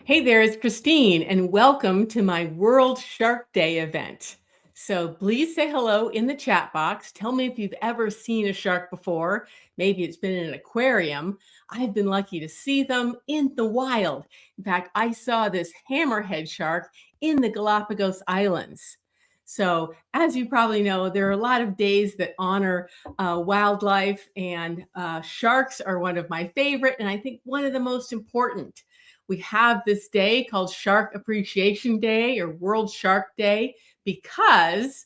Hey there, it's Christine, and welcome to my World Shark Day event. So please say hello in the chat box. Tell me if you've ever seen a shark before. Maybe it's been in an aquarium. I've been lucky to see them in the wild. In fact, I saw this hammerhead shark in the Galapagos Islands. So, as you probably know, there are a lot of days that honor wildlife, and sharks are one of my favorite, and I think one of the most important. We have this day called Shark Appreciation Day or World Shark Day because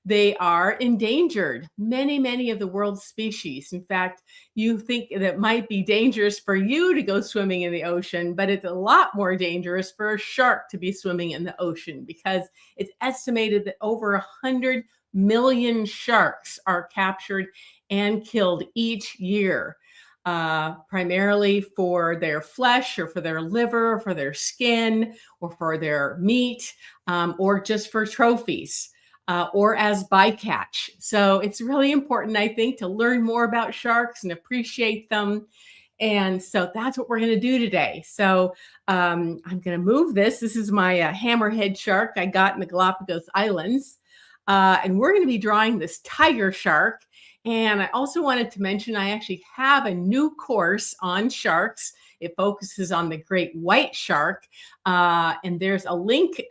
they are endangered. Many of the world's species. In fact, you think that it might be dangerous for you to go swimming in the ocean, but it's a lot more dangerous for a shark to be swimming in the ocean because it's estimated that over 100 million sharks are captured and killed each year. Primarily for their flesh or for their liver, or for their skin, or for their meat, or just for trophies, or as bycatch. So it's really important, I think, to learn more about sharks and appreciate them. And so that's what we're going to do today. So I'm going to move this. This is my hammerhead shark I got in the Galapagos Islands. And we're going to be drawing this tiger shark. And I also wanted to mention I actually have a new course on sharks. It focuses on the great white shark. And there's a link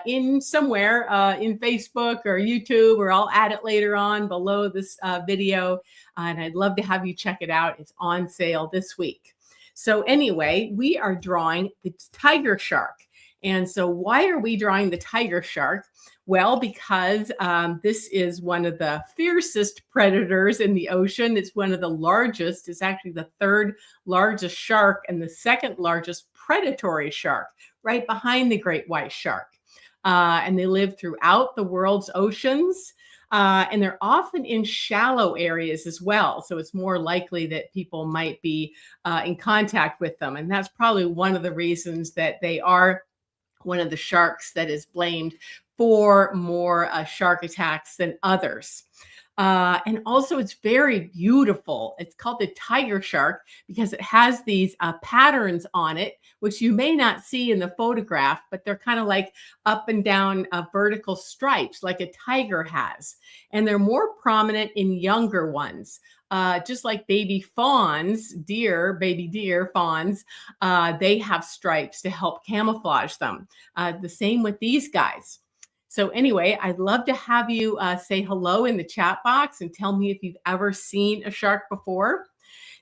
in somewhere in Facebook or YouTube, or I'll add it later on below this video. And I'd love to have you check it out. It's on sale this week. So anyway, we are drawing the tiger shark. And so why are we drawing the tiger shark? Well, because this is one of the fiercest predators in the ocean. It's one of the largest. It's actually the third largest shark and the second largest predatory shark, right behind the great white shark. And they live throughout the world's oceans. And they're often in shallow areas as well. So it's more likely that people might be in contact with them. And that's probably one of the reasons that they are one of the sharks that is blamed for more shark attacks than others. And also it's very beautiful. It's called the tiger shark because it has these patterns on it, which you may not see in the photograph, but they're kind of like up and down vertical stripes like a tiger has. And they're more prominent in younger ones. Just like baby fawns, baby deer fawns, they have stripes to help camouflage them. The same with these guys. So anyway, I'd love to have you say hello in the chat box and tell me if you've ever seen a shark before.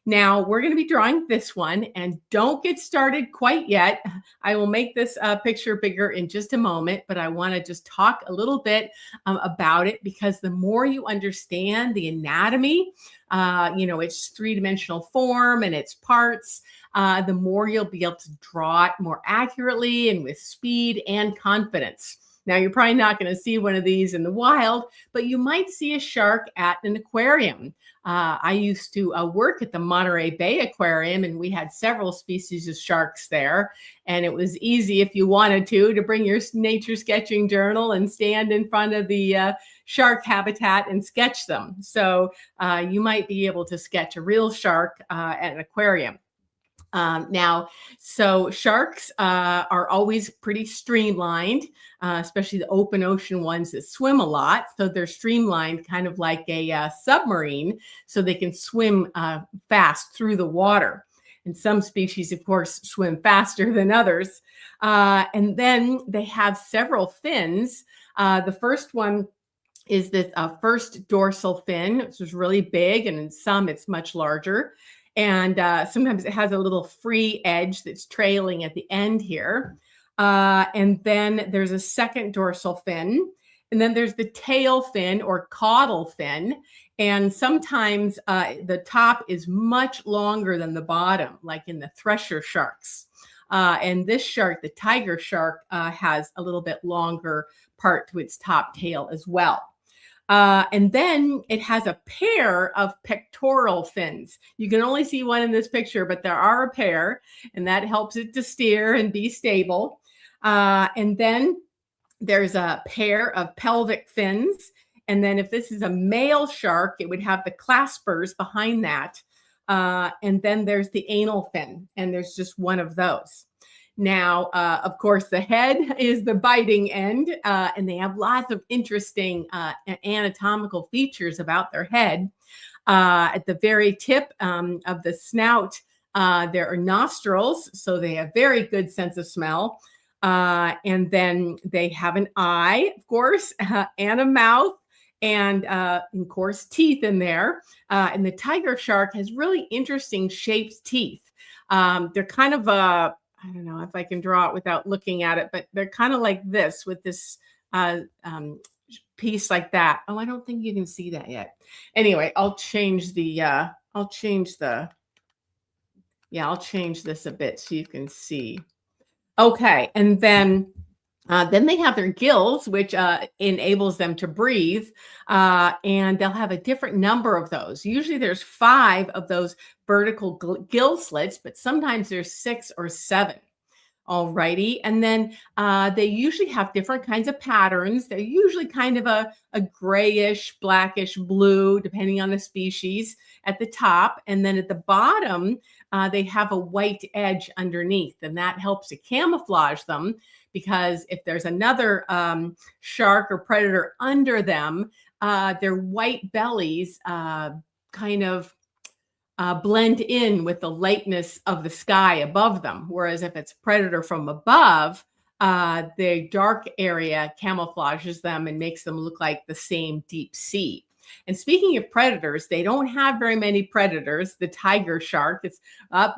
Now, we're going to be drawing this one, and don't get started quite yet. I will make this picture bigger in just a moment, but I want to just talk a little bit about it because the more you understand the anatomy, its three-dimensional form and its parts, the more you'll be able to draw it more accurately and with speed and confidence. Now, you're probably not going to see one of these in the wild, but you might see a shark at an aquarium. I used to work at the Monterey Bay Aquarium, and we had several species of sharks there. And it was easy, if you wanted to bring your nature sketching journal and stand in front of the shark habitat and sketch them. So you might be able to sketch a real shark at an aquarium. So sharks are always pretty streamlined, especially the open ocean ones that swim a lot. So they're streamlined kind of like a submarine, so they can swim fast through the water. And some species, of course, swim faster than others. And then they have several fins. The first one is this first dorsal fin, which is really big, and in some it's much larger. And sometimes it has a little free edge that's trailing at the end here. And then there's a second dorsal fin. And then there's the tail fin or caudal fin. And sometimes the top is much longer than the bottom, like in the thresher sharks. And this shark, the tiger shark, has a little bit longer part to its top tail as well. And then it has a pair of pectoral fins. You can only see one in this picture, but there are a pair, and that helps it to steer and be stable. And then there's a pair of pelvic fins. And then if this is a male shark, it would have the claspers behind that. And then there's the anal fin, and there's just one of those. Now, of course, the head is the biting end, and they have lots of interesting anatomical features about their head. At the very tip of the snout, there are nostrils, so they have very good sense of smell. And then they have an eye, of course, and a mouth, and of course, teeth in there. And the tiger shark has really interesting shaped teeth. They're kind of I don't know if I can draw it without looking at it, but they're kind of like this with this uh, um, piece like that. Oh, I don't think you can see that yet. Anyway, I'll change the, yeah, I'll change this a bit so you can see. Okay, and then they have their gills, which enables them to breathe, and they'll have a different number of those. Usually, there's 5 of those vertical gill slits, but sometimes there's 6 or 7. Alrighty. And then they usually have different kinds of patterns. They're usually kind of a grayish, blackish blue, depending on the species at the top. And then at the bottom, they have a white edge underneath. And that helps to camouflage them because if there's another shark or predator under them, their white bellies kind of blend in with the lightness of the sky above them. Whereas if it's predator from above, the dark area camouflages them and makes them look like the same deep sea. And speaking of predators, they don't have very many predators. The tiger shark, it's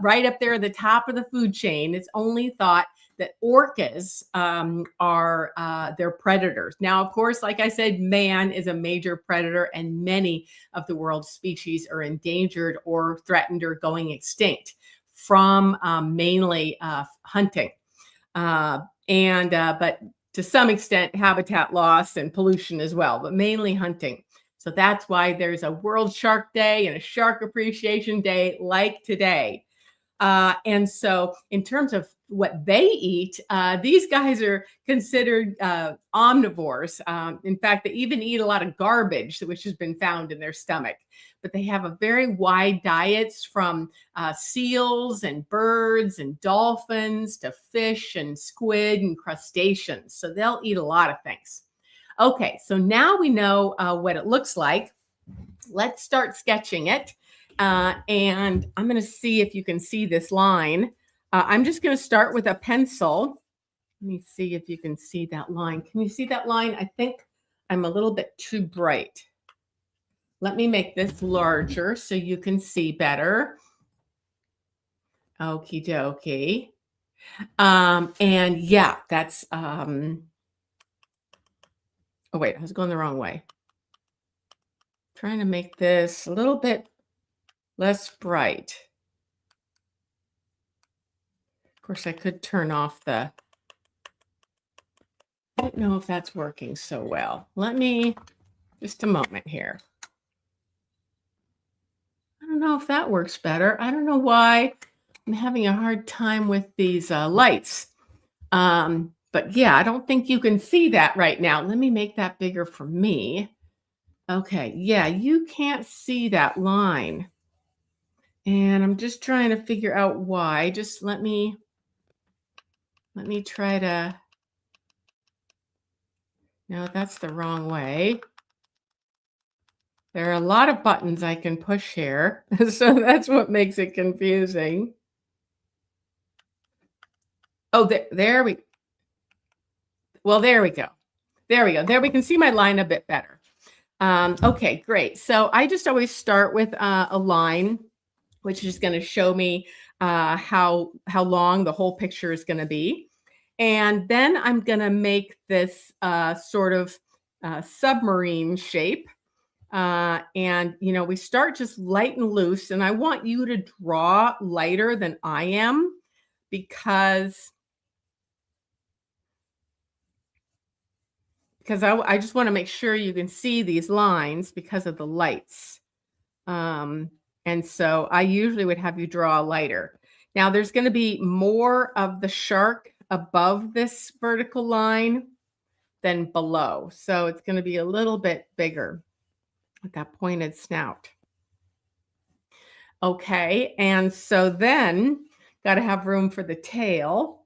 right up there at the top of the food chain. It's only thought that orcas are their predators. Now, of course, like I said, man is a major predator, and many of the world's species are endangered or threatened or going extinct from mainly hunting. But to some extent, habitat loss and pollution as well, but mainly hunting. So that's why there's a World Shark Day and a Shark Appreciation Day like today. And so, in terms of what they eat, these guys are considered omnivores. In fact, they even eat a lot of garbage, which has been found in their stomach. But they have a very wide diets from seals and birds and dolphins to fish and squid and crustaceans. So they'll eat a lot of things. Okay, so now we know what it looks like. Let's start sketching it. And I'm going to see if you can see this line. I'm just going to start with a pencil. Let me see if you can see that line. Can you see that line? I think I'm a little bit too bright. Let me make this larger so you can see better. Okie dokie. And yeah, that's, oh wait, I was going the wrong way. Trying to make this a little bit less bright. Of course, I could turn off the, I don't know if that's working so well. Let me, just a moment here. I don't know if that works better. I don't know why I'm having a hard time with these lights. But yeah, I don't think you can see that right now. Let me make that bigger for me. Okay, yeah, you can't see that line. And I'm just trying to figure out why. Just let me try to, no, that's the wrong way. There are a lot of buttons I can push here. So that's what makes it confusing. Oh, there we, well, there we go. There we go. There we can see my line a bit better. Okay, great. So I just always start with a line, which is going to show me how long the whole picture is going to be. And then I'm going to make this sort of submarine shape. And, you know, we start just light and loose. And I want you to draw lighter than I am because I just want to make sure you can see these lines because of the lights. And so I usually would have you draw lighter. Now there's going to be more of the shark above this vertical line than below. So it's going to be a little bit bigger with that pointed snout. Okay, and so then got to have room for the tail.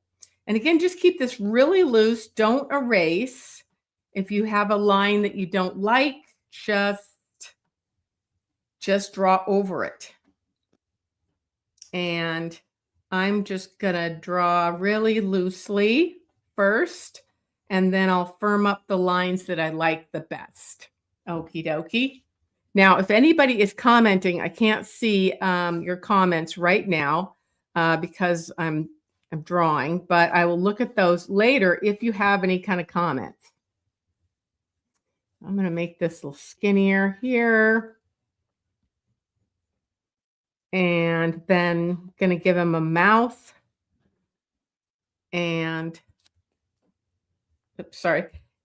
And again, just keep this really loose. Don't erase. If you have a line that you don't like, just draw over it. And I'm just gonna draw really loosely first, and then I'll firm up the lines that I like the best. Okie dokie. Now, if anybody is commenting, I can't see your comments right now because I'm drawing, but I will look at those later if you have any kind of comments. I'm going to make this a little skinnier here. And then going to give him a mouth. And, oops, sorry.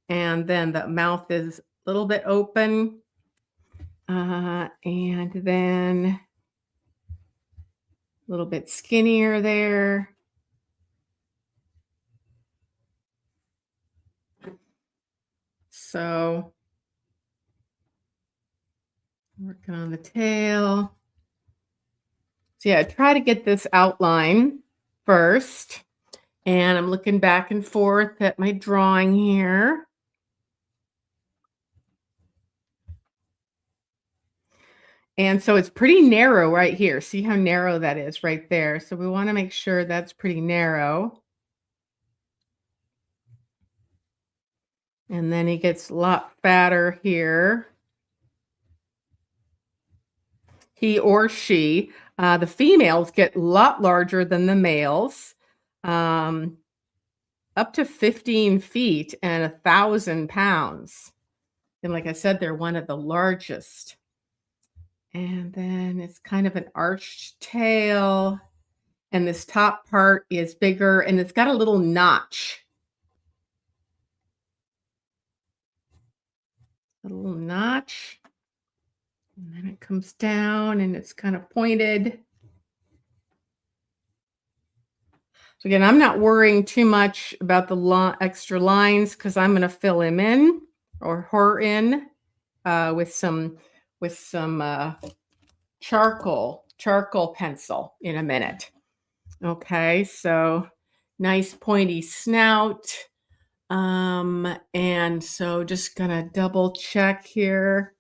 And then the mouth is a little bit open. And then a little bit skinnier there. So working on the tail. So yeah, try to get this outline first. And I'm looking back and forth at my drawing here. And so it's pretty narrow right here. See how narrow that is right there. So we want to make sure that's pretty narrow. And then he gets a lot fatter here. He or she. The females get a lot larger than the males. Up to 15 feet and 1,000 pounds. And like I said, they're one of the largest. And then it's kind of an arched tail. And this top part is bigger and it's got a little notch. A little notch. And then it comes down and it's kind of pointed. So again, I'm not worrying too much about the extra lines because I'm going to fill him in or her in with some charcoal pencil in a minute. Okay, so nice pointy snout. And so just gonna double check here.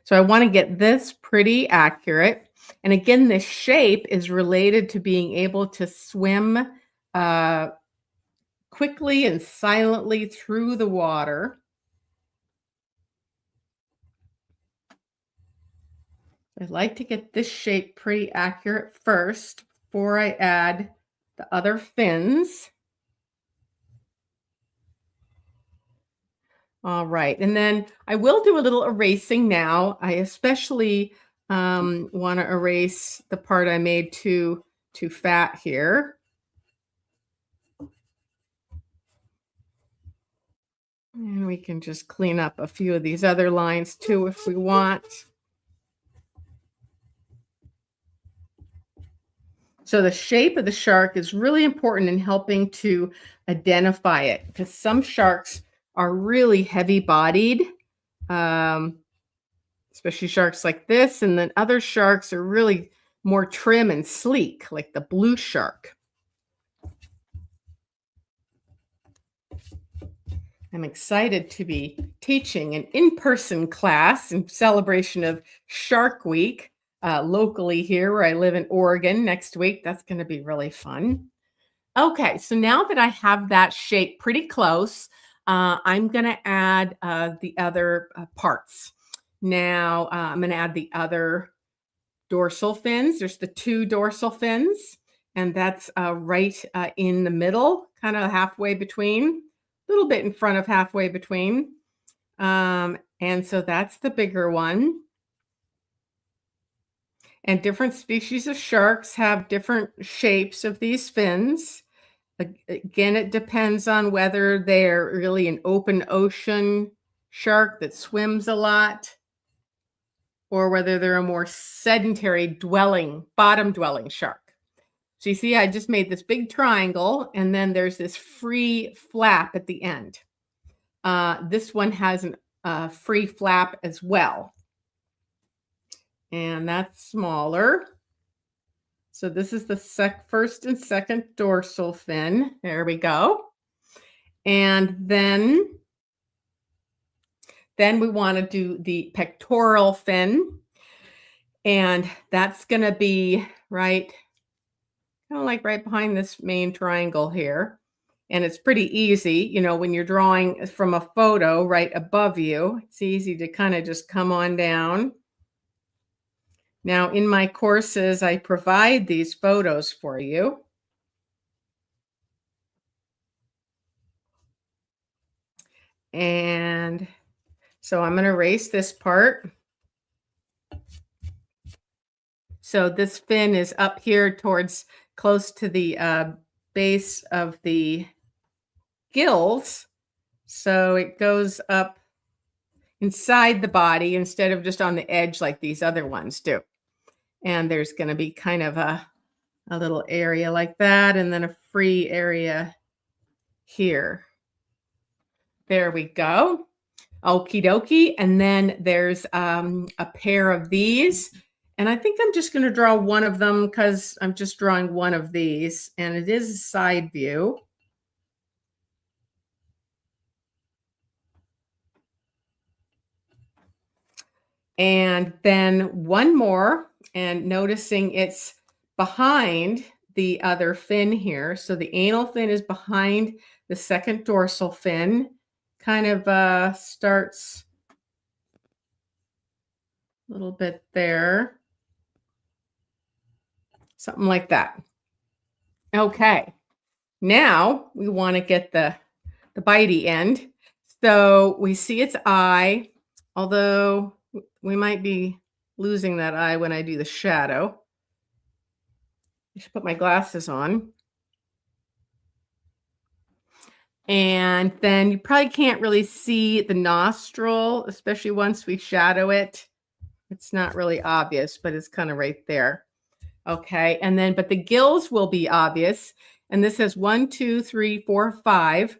So I want to get this pretty accurate. And again, this shape is related to being able to swim quickly and silently through the water. I'd like to get this shape pretty accurate first before I add the other fins. All right, and then I will do a little erasing now. I especially want to erase the part I made too fat here. And we can just clean up a few of these other lines too if we want. So the shape of the shark is really important in helping to identify it because some sharks are really heavy bodied, especially sharks like this. And then other sharks are really more trim and sleek, like the blue shark. I'm excited to be teaching an in-person class in celebration of Shark Week locally here where I live in Oregon next week. That's going to be really fun. Okay, so now that I have that shape pretty close, I'm going to add the other parts. Now I'm going to add the other dorsal fins. There's the 2 dorsal fins, and that's right in the middle, kind of halfway between. Little bit in front of halfway between. And so that's the bigger one. And different species of sharks have different shapes of these fins. Again, it depends on whether they're really an open ocean shark that swims a lot or whether they're a more sedentary bottom dwelling shark. So you see, I just made this big triangle, and then there's this free flap at the end. This one has a free flap as well. And that's smaller. So this is the first and second dorsal fin. There we go. And then we want to do the pectoral fin. And that's going to be right, kind of like right behind this main triangle here. And it's pretty easy, when you're drawing from a photo right above you, it's easy to kind of just come on down. Now, in my courses, I provide these photos for you. And so I'm going to erase this part. So this fin is up here towards close to the base of the gills. So it goes up inside the body instead of just on the edge like these other ones do. And there's going to be kind of a little area like that, and then a free area here. There we go. Okie dokie. And then there's a pair of these. And I think I'm just going to draw one of them because I'm just drawing one of these. And it is a side view. And then one more, and noticing it's behind the other fin here. So the anal fin is behind the second dorsal fin. Kind of starts a little bit there. Something like that. Okay. Now we want to get the bitey end. So we see its eye, although we might be losing that eye when I do the shadow. I should put my glasses on. And then you probably can't really see the nostril, especially once we shadow it. It's not really obvious, but it's kind of right there. Okay, and then, but the gills will be obvious. And this has 1, 2, 3, 4, 5.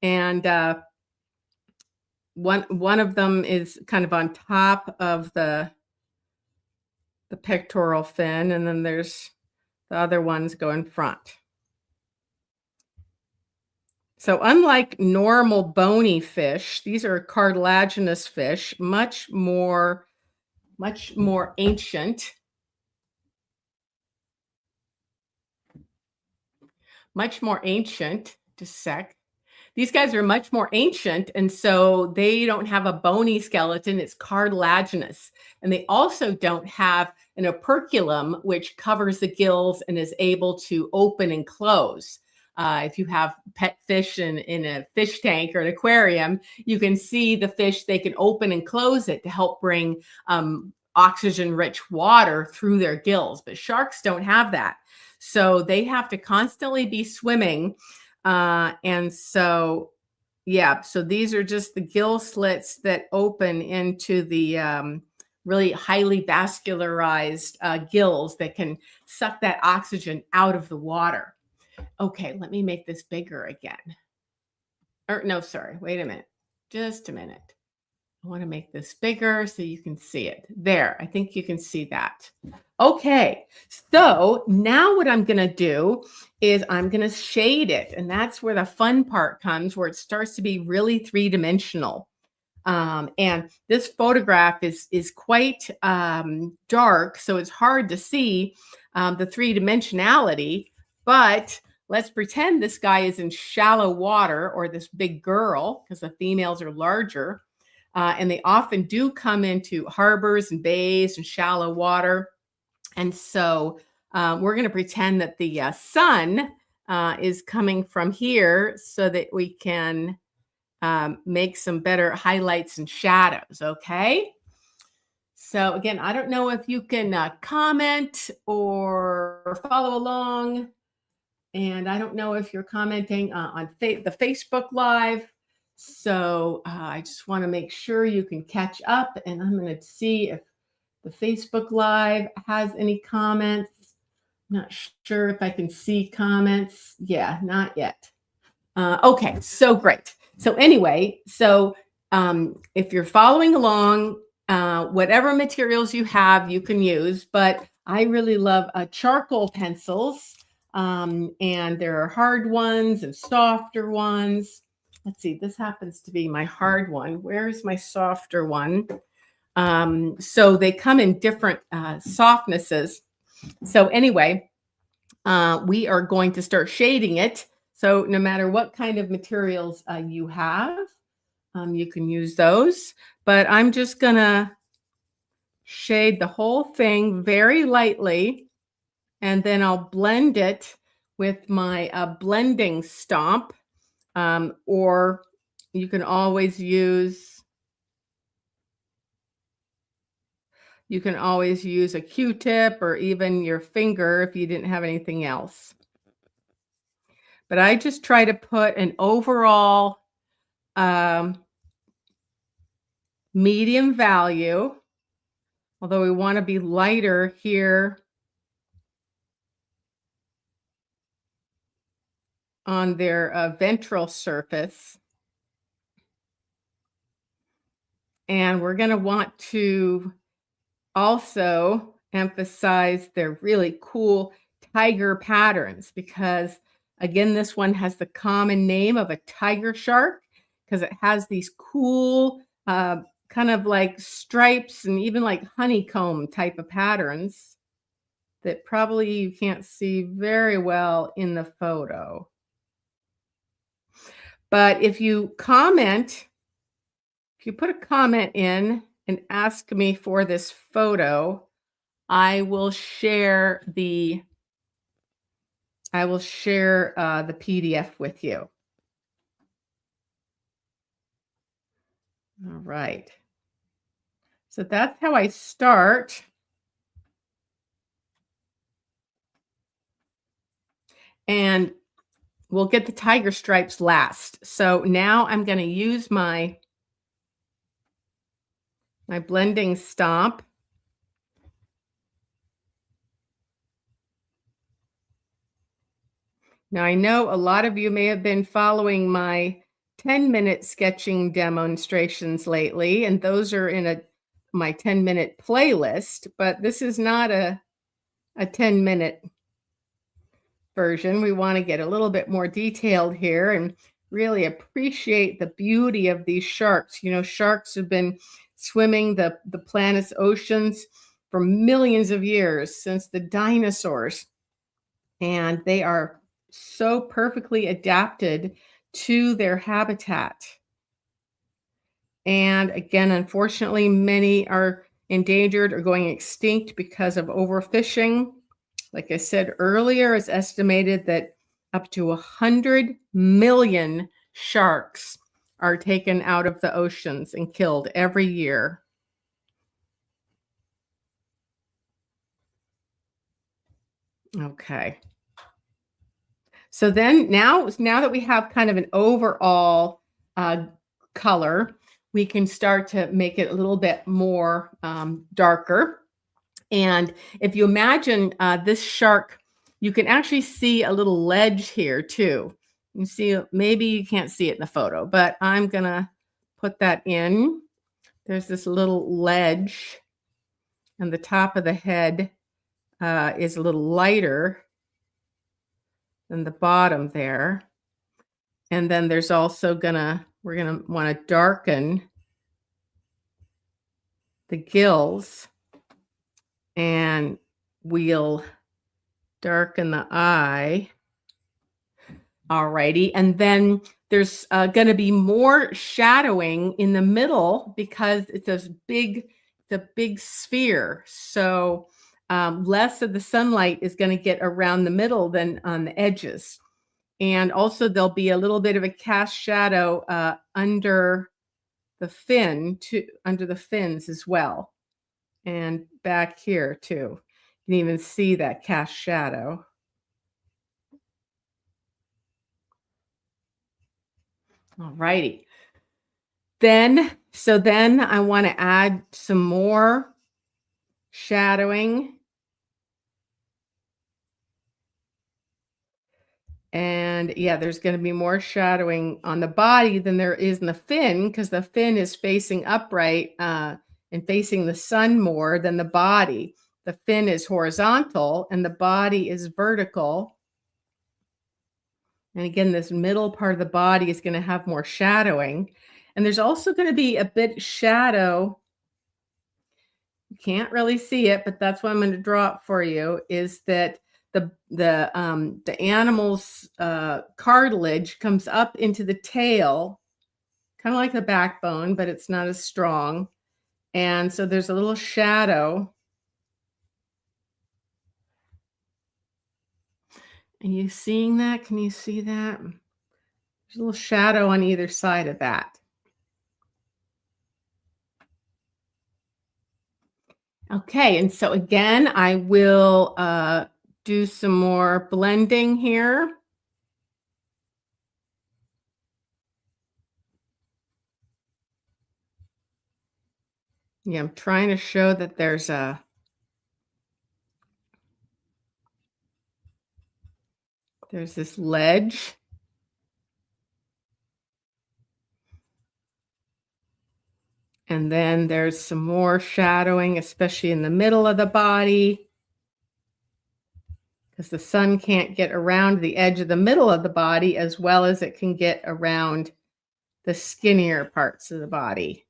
And one of them is kind of on top of the pectoral fin, and then there's the other ones go in front. So unlike normal bony fish, these are cartilaginous fish, much more ancient. Much more ancient, just a sec. These guys are much more ancient, and so they don't have a bony skeleton. It's cartilaginous. And they also don't have an operculum, which covers the gills and is able to open and close. If you have pet fish in a fish tank or an aquarium, you can see the fish, they can open and close it to help bring oxygen-rich water through their gills. But sharks don't have that. So they have to constantly be swimming. And so, yeah, so these are just the gill slits that open into the really highly vascularized gills that can suck that oxygen out of the water. Okay, let me make this bigger again. Or no, sorry, wait a minute. Just a minute. I want to make this bigger so you can see it. There, I think you can see that. Okay, so now what I'm going to do is I'm going to shade it. And that's where the fun part comes, where it starts to be really three-dimensional. And this photograph is quite dark, so it's hard to see the three-dimensionality. But let's pretend this guy is in shallow water, or this big girl, because the females are larger. And they often do come into harbors and bays and shallow water. And so we're going to pretend that the sun is coming from here so that we can make some better highlights and shadows. Okay. So again, I don't know if you can comment or follow along. And I don't know if you're commenting on the Facebook Live. So I just want to make sure you can catch up, and I'm going to see if the Facebook Live has any comments. Not sure if I can see comments. Yeah, not yet. Okay, so great. So anyway, so if you're following along, whatever materials you have, you can use, but I really love charcoal pencils. And there are hard ones and softer ones. Let's see, this happens to be my hard one. Where's my softer one? So they come in different softnesses. So anyway, we are going to start shading it. So no matter what kind of materials you have, you can use those. But I'm just gonna shade the whole thing very lightly, and then I'll blend it with my blending stomp, or you can always use a Q-tip or even your finger if you didn't have anything else. But I just try to put an overall um, medium value, although we want to be lighter here on their ventral surface. And we're going to want to also emphasize their really cool tiger patterns because, again, this one has the common name of a tiger shark because it has these cool kind of like stripes and even like honeycomb type of patterns that probably you can't see very well in the photo. But if you put a comment in and ask me for this photo, I will share the the PDF with you. All right. So that's how I start. And we'll get the tiger stripes last. So now I'm going to use my blending stomp. Now I know a lot of you may have been following my 10-minute sketching demonstrations lately, and those are in my 10-minute playlist, but this is not a 10-minute version. We want to get a little bit more detailed here and really appreciate the beauty of these sharks. You know, sharks have been swimming the planet's oceans for millions of years, since the dinosaurs, and they are so perfectly adapted to their habitat. And again, unfortunately, many are endangered or going extinct because of overfishing. Like I said earlier, it's estimated that up to 100 million sharks are taken out of the oceans and killed every year. Okay. So then now that we have kind of an overall color, we can start to make it a little bit more darker. And if you imagine this shark, you can actually see a little ledge here too. You see, maybe you can't see it in the photo, but I'm gonna put that in. There's this little ledge, and the top of the head is a little lighter than the bottom there. And then there's also we're gonna want to darken the gills, and we'll darken the eye. Alrighty, and then there's going to be more shadowing in the middle because it's a big sphere. So less of the sunlight is going to get around the middle than on the edges. And also there'll be a little bit of a cast shadow under the under the fins as well. And back here too. You can even see that cast shadow. All righty. Then I want to add some more shadowing. And yeah, there's going to be more shadowing on the body than there is in the fin, because the fin is facing upright and facing the sun more than the body. the fin is horizontal and the body is vertical. And again, this middle part of the body is going to have more shadowing. And there's also going to be a bit shadow. You can't really see it, but that's what I'm going to draw up for you, is that the animal's cartilage comes up into the tail, kind of like the backbone, but it's not as strong. And so there's a little shadow. Are you seeing that? Can you see that? There's a little shadow on either side of that. Okay, and so again, I will do some more blending here. Yeah, I'm trying to show that there's this ledge. And then there's some more shadowing, especially in the middle of the body, because the sun can't get around the edge of the middle of the body as well as it can get around the skinnier parts of the body.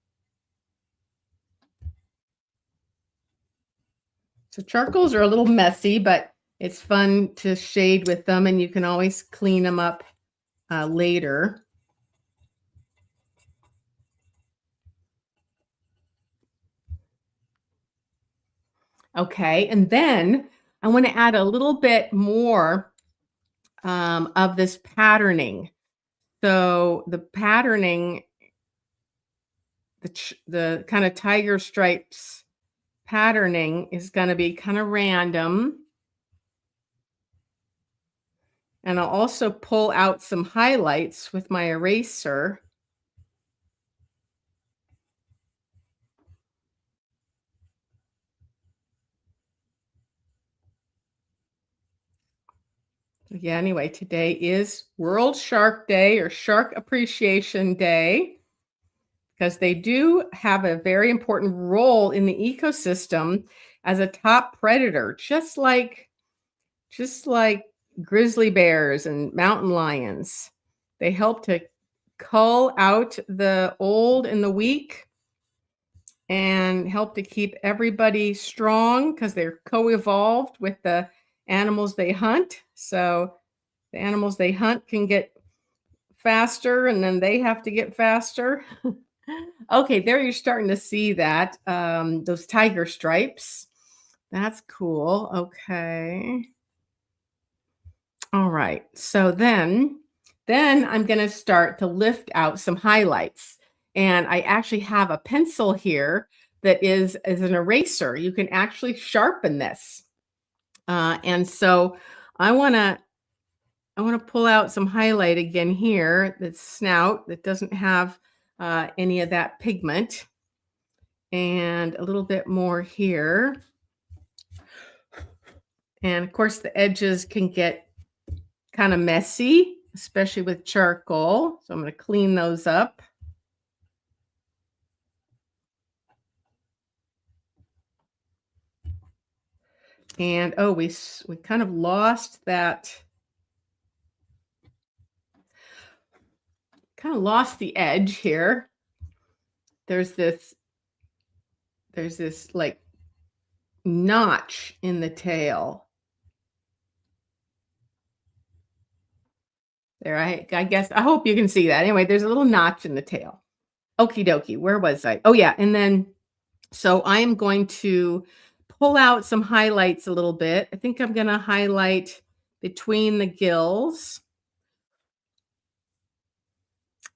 So charcoals are a little messy, but it's fun to shade with them, and you can always clean them up later. Okay, and then I want to add a little bit more of this patterning. So the patterning, the kind of tiger stripes patterning is going to be kind of random. And I'll also pull out some highlights with my eraser. Yeah, anyway, today is World Shark Day, or Shark Appreciation Day, because they do have a very important role in the ecosystem as a top predator, just like grizzly bears and mountain lions. They help to cull out the old and the weak and help to keep everybody strong, because they're co-evolved with the animals they hunt. So the animals they hunt can get faster, and then they have to get faster. Okay, there you're starting to see that, those tiger stripes. That's cool. Okay. All right. So then I'm going to start to lift out some highlights. And I actually have a pencil here that is an eraser. You can actually sharpen this. And so I want to pull out some highlight again here, that's snout, that doesn't have any of that pigment, and a little bit more here. And of course, the edges can get kind of messy, especially with charcoal. So I'm going to clean those up. And oh, we kind of lost that. Kind of lost the edge here. There's this like notch in the tail. There, I guess, I hope you can see that. Anyway, there's a little notch in the tail. Okie dokie, where was I? Oh yeah, and then, so I am going to pull out some highlights a little bit. I think I'm going to highlight between the gills,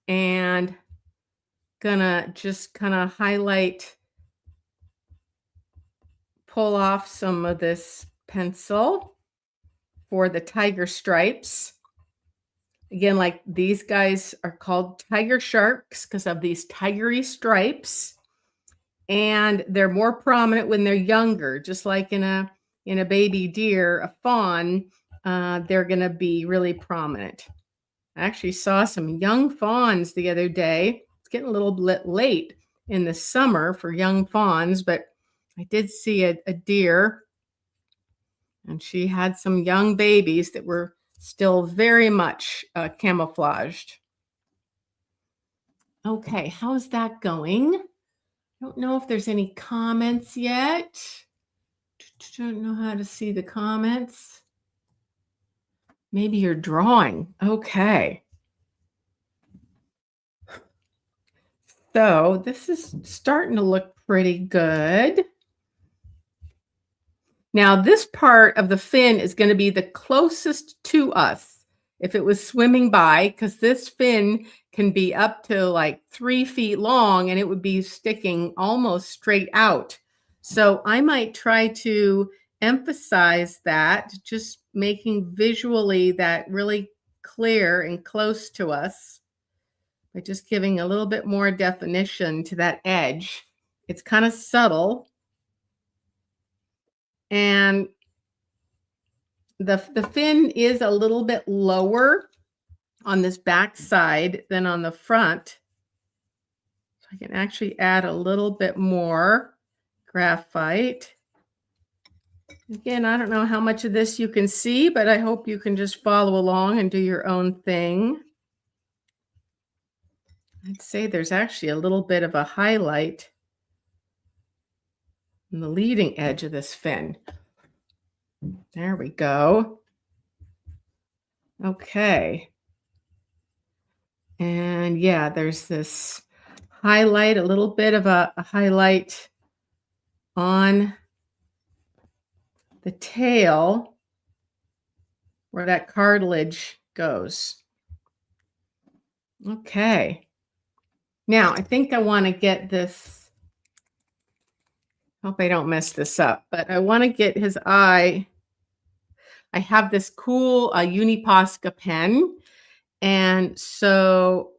and gonna just kind of highlight, pull off some of this pencil for the tiger stripes. Again, like, these guys are called tiger sharks because of these tigery stripes, and they're more prominent when they're younger, just like in a baby deer, a fawn. They're going to be really prominent. I actually saw some young fawns the other day. It's getting a little bit late in the summer for young fawns, but I did see a deer And she had some young babies that were still very much camouflaged. Okay, how's that going? I don't know if there's any comments yet. Don't know how to see the comments. Maybe you're drawing. Okay. So this is starting to look pretty good. Now, this part of the fin is going to be the closest to us if it was swimming by, because this fin can be up to like 3 feet long and it would be sticking almost straight out. So I might try to emphasize that, just making visually that really clear and close to us by just giving a little bit more definition to that edge. It's kind of subtle. And the fin is a little bit lower on this back side than on the front. So I can actually add a little bit more graphite. Again, I don't know how much of this you can see, but I hope you can just follow along and do your own thing. I'd say there's actually a little bit of a highlight on the leading edge of this fin. There we go. Okay. And yeah, there's this highlight, a little bit of a highlight on the tail where that cartilage goes. Okay. Now, I think I want to get this. Hope I don't mess this up, but I want to get his eye. I have this cool Uniposca pen. And so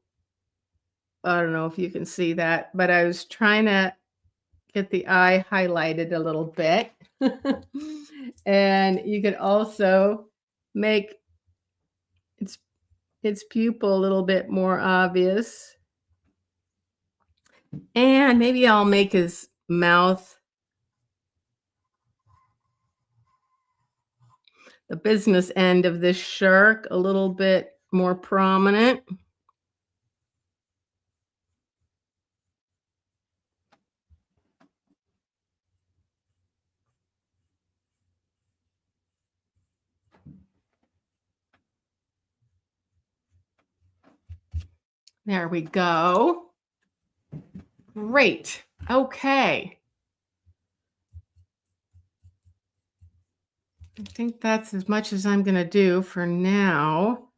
I don't know if you can see that, but I was trying to get the eye highlighted a little bit. And you could also make its pupil a little bit more obvious. And maybe I'll make his mouth, the business end of this shark, a little bit more prominent. There we go. Great. Okay. I think that's as much as I'm going to do for now.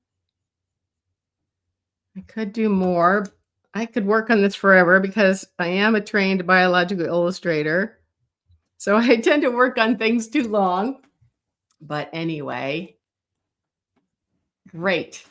I could do more. I could work on this forever because I am a trained biological illustrator. So I tend to work on things too long. But anyway, great.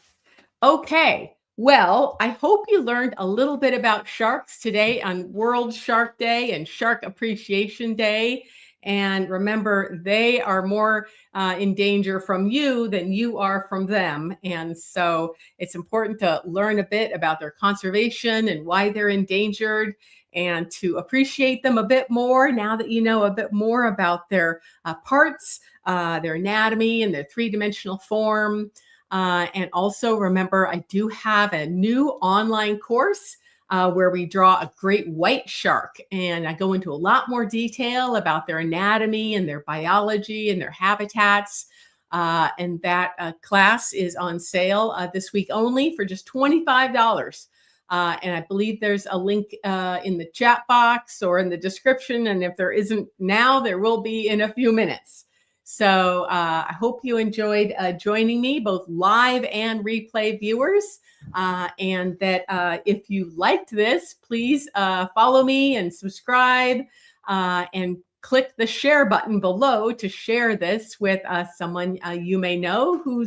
Okay. Well, I hope you learned a little bit about sharks today on World Shark Day and Shark Appreciation Day. And remember, they are more in danger from you than you are from them. And so it's important to learn a bit about their conservation and why they're endangered, and to appreciate them a bit more now that you know a bit more about their parts, their anatomy, and their three-dimensional form. And also remember, I do have a new online course where we draw a great white shark. And I go into a lot more detail about their anatomy and their biology and their habitats. And that class is on sale this week only for just $25. And I believe there's a link in the chat box or in the description. And if there isn't now, there will be in a few minutes. So I hope you enjoyed joining me, both live and replay viewers. And that if you liked this, please follow me and subscribe and click the share button below to share this with someone you may know who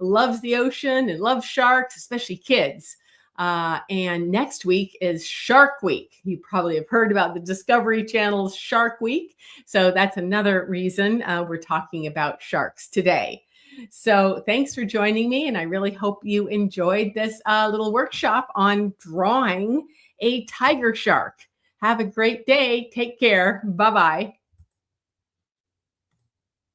loves the ocean and loves sharks, especially kids. And next week is Shark Week. You probably have heard about the Discovery Channel's Shark Week. So that's another reason we're talking about sharks today. So thanks for joining me. And I really hope you enjoyed this little workshop on drawing a tiger shark. Have a great day. Take care. Bye-bye.